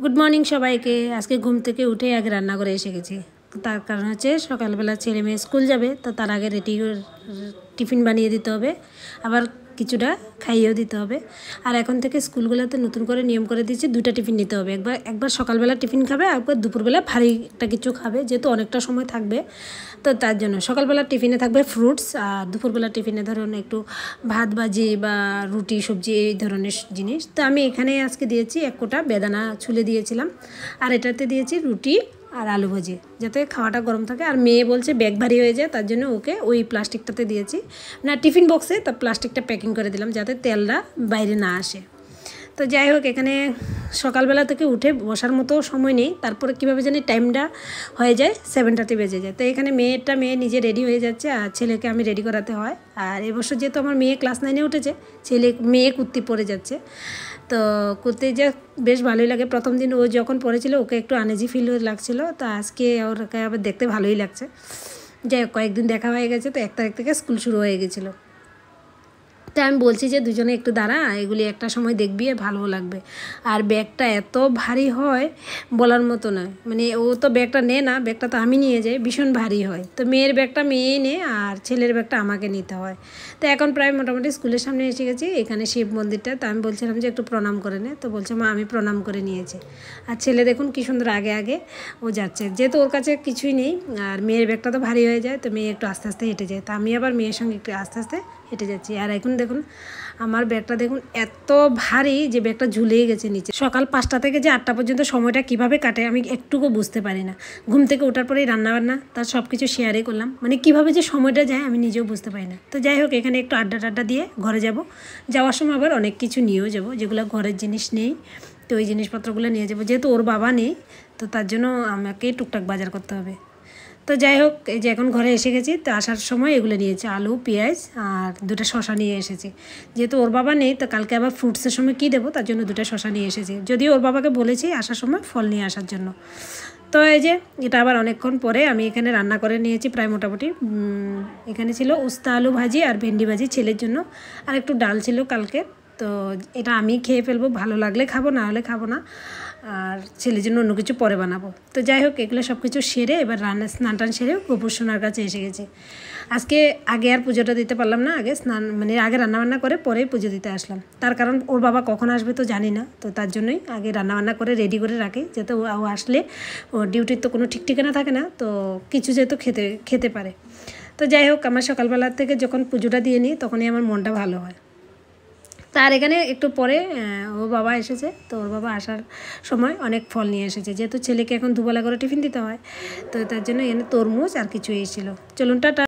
Good morning सबाइके आज के घुम থেকে उठे आगे रान्ना करे एसे गेছি। তার কারণ হচ্ছে সকালবেলা ছেলে মেয়ে স্কুল যাবে, তো তার আগে রেডি টিফিন বানিয়ে দিতে হবে, আবার কিছুটা খাইয়েও দিতে হবে। আর এখন থেকে স্কুলগুলোতে নতুন করে নিয়ম করে দিয়েছি, দুটো টিফিন নিতে হবে। একবার সকালবেলা টিফিন খাবে, একবার দুপুরবেলা ভারী একটা কিছু খাবে, যেহেতু অনেকটা সময় থাকবে। তো তার জন্য সকালবেলা টিফিনে থাকবে ফ্রুটস, আর দুপুরবেলা টিফিনে ধরুন একটু ভাত ভাজি বা রুটি সবজি এই ধরনের জিনিস। তো আমি এখানে আজকে দিয়েছি এক কোটা বেদানা ছুলে দিয়েছিলাম, আর এটাতে দিয়েছি রুটি আর আলু ভাজি, যাতে খাওয়াটা গরম থাকে। আর মেয়ে বলছে ব্যাগ ভারী হয়ে যায়, তার জন্য ওকে ওই প্লাস্টিকটাতে দিয়েছি না, টিফিন বক্সে, তা প্লাস্টিকটা প্যাকিং করে দিলাম যাতে তেলটা বাইরে না আসে। তো যাই হোক, এখানে সকালবেলা থেকে উঠে বসার মতো সময় নেই, তারপরে কীভাবে জানি টাইমটা হয়ে যায় 7:30 বেজে যায়। তো এখানে মেয়ে নিজে রেডি হয়ে যাচ্ছে, আর ছেলেকে আমি রেডি করাতে হয়। আর এবছর যেহেতু আমার মেয়ে ক্লাস 9-এ উঠেছে, মেয়ে কুর্তি পরে যাচ্ছে। তো কুর্তি যে বেশ ভালোই লাগে। প্রথম দিন ও যখন পরেছিল ওকে একটু আনইজি ফিল লাগছিলো, তো আজকে ওকে আবার দেখতে ভালোই লাগছে। যাই হোক, কয়েকদিন দেখা হয়ে গেছে, তো 1 তারিখ থেকে স্কুল শুরু হয়ে গেছিলো। তাই আমি বলছি যে দুজনে একটু দাঁড়া, এগুলি একটা সময় দেখবি, ভালো লাগবে। আর ব্যাগটা এত ভারী হয় বলার মতো নয়, মানে ও তো ব্যাগটা নেয় না, ব্যাগটা তো আমি নিয়ে যাই, ভীষণ ভারী হয়। তো মেয়ের ব্যাগটা মেয়েই নেয়, আর ছেলের ব্যাগটা আমাকে নিতে হয়। তো এখন প্রায় মোটামুটি স্কুলের সামনে এসে গেছি, এখানে শিব মন্দিরটা। তো আমি বলছিলাম যে একটু প্রণাম করে নে, তো বলছে মা আমি প্রণাম করে নিয়েছি। আর ছেলে দেখুন কী সুন্দর আগে আগে ও যাচ্ছে, যেহেতু ওর কাছে কিছুই নেই, আর মেয়ের ব্যাগটা তো ভারী হয়ে যায়, তো মেয়ে একটু আস্তে আস্তে হেঁটে যায়। তো আমি আবার মেয়ের সঙ্গে একটু আস্তে আস্তে হেঁটে যাচ্ছি। আর এখন দেখুন আমার ব্যাগটা দেখুন এত ভারী যে ব্যাগটা ঝুলেই গেছে নিচে। সকাল 5টা থেকে যে 8টা পর্যন্ত সময়টা কিভাবে কাটে আমি একটুকু বুঝতে পারি না। ঘুম থেকে ওঠার পরেই রান্নাবান্না, তার সব কিছু শেয়ারই করলাম, মানে কিভাবে যে সময়টা যায় আমি নিজেও বুঝতে পারি না। তো যাই হোক, এখানে একটু আড্ডা দিয়ে ঘরে যাব। যাওয়ার সময় আবার অনেক কিছু নিয়েও যাব, যেগুলো ঘরের জিনিস নেই, তো ওই জিনিসপত্রগুলো নিয়ে যাবো। যেহেতু ওর বাবা নেই, তো তার জন্য আমাকে টুকটাক বাজার করতে হবে। তো যাই হোক, এই যে এখন ঘরে এসে গেছি, তো আসার সময় এগুলো নিয়েছি, আলু পেঁয়াজ আর 2টা শশা নিয়ে এসেছি। যেহেতু ওর বাবা নেই, তো কালকে আবার ফ্রুটসের সময় কী দেবো, তার জন্য 2টা শশা নিয়ে এসেছি। যদিও ওর বাবাকে বলেছি আসার সময় ফল নিয়ে আসার জন্য। তো এই যে এটা আবার অনেকক্ষণ পরে আমি এখানে রান্না করে নিয়েছি, প্রায় মোটামুটি এখানে ছিল উস্তা আলু ভাজি আর ভেন্ডি ভাজি ছেলের জন্য, আর একটু ডাল ছিল কালকে। তো এটা আমি খেয়ে ফেলবো, ভালো লাগলে খাবো, না হলে খাবো না, আর ছেলের জন্য অন্য কিছু পরে বানাবো। তো যাই হোক, এগুলো সব কিছু সেরে এবার স্নান টান সেরে গোপুর সোনার কাছে এসে গেছি। আজকে আগে আর পুজোটা দিতে পারলাম না, আগে আগে রান্নাবান্না করে পরেই পুজো দিতে আসলাম। তার কারণ ওর বাবা কখন আসবে তো জানি না, তো তার জন্যই আগে রান্নাবান্না করে রেডি করে রাখি, যাতে ও আসলে ওর ডিউটির তো কোনো ঠিক ঠিকানা থাকে না, তো কিছু যেহেতু খেতে পারে। তো যাই হোক, আমার সকালবেলা থেকে যখন পুজোটা দিয়ে নিই তখনই আমার মনটা ভালো হয়। তার এখানে একটু পরে ওর বাবা এসেছে, তো ওর বাবা আসার সময় অনেক ফল নিয়ে এসেছে, যেহেতু ছেলেকে এখন দুবেলা করে টিফিন দিতে হয়, তো তার জন্য এখানে তরমুজ আর কিছু এসেছিলো। চলুন টাটা।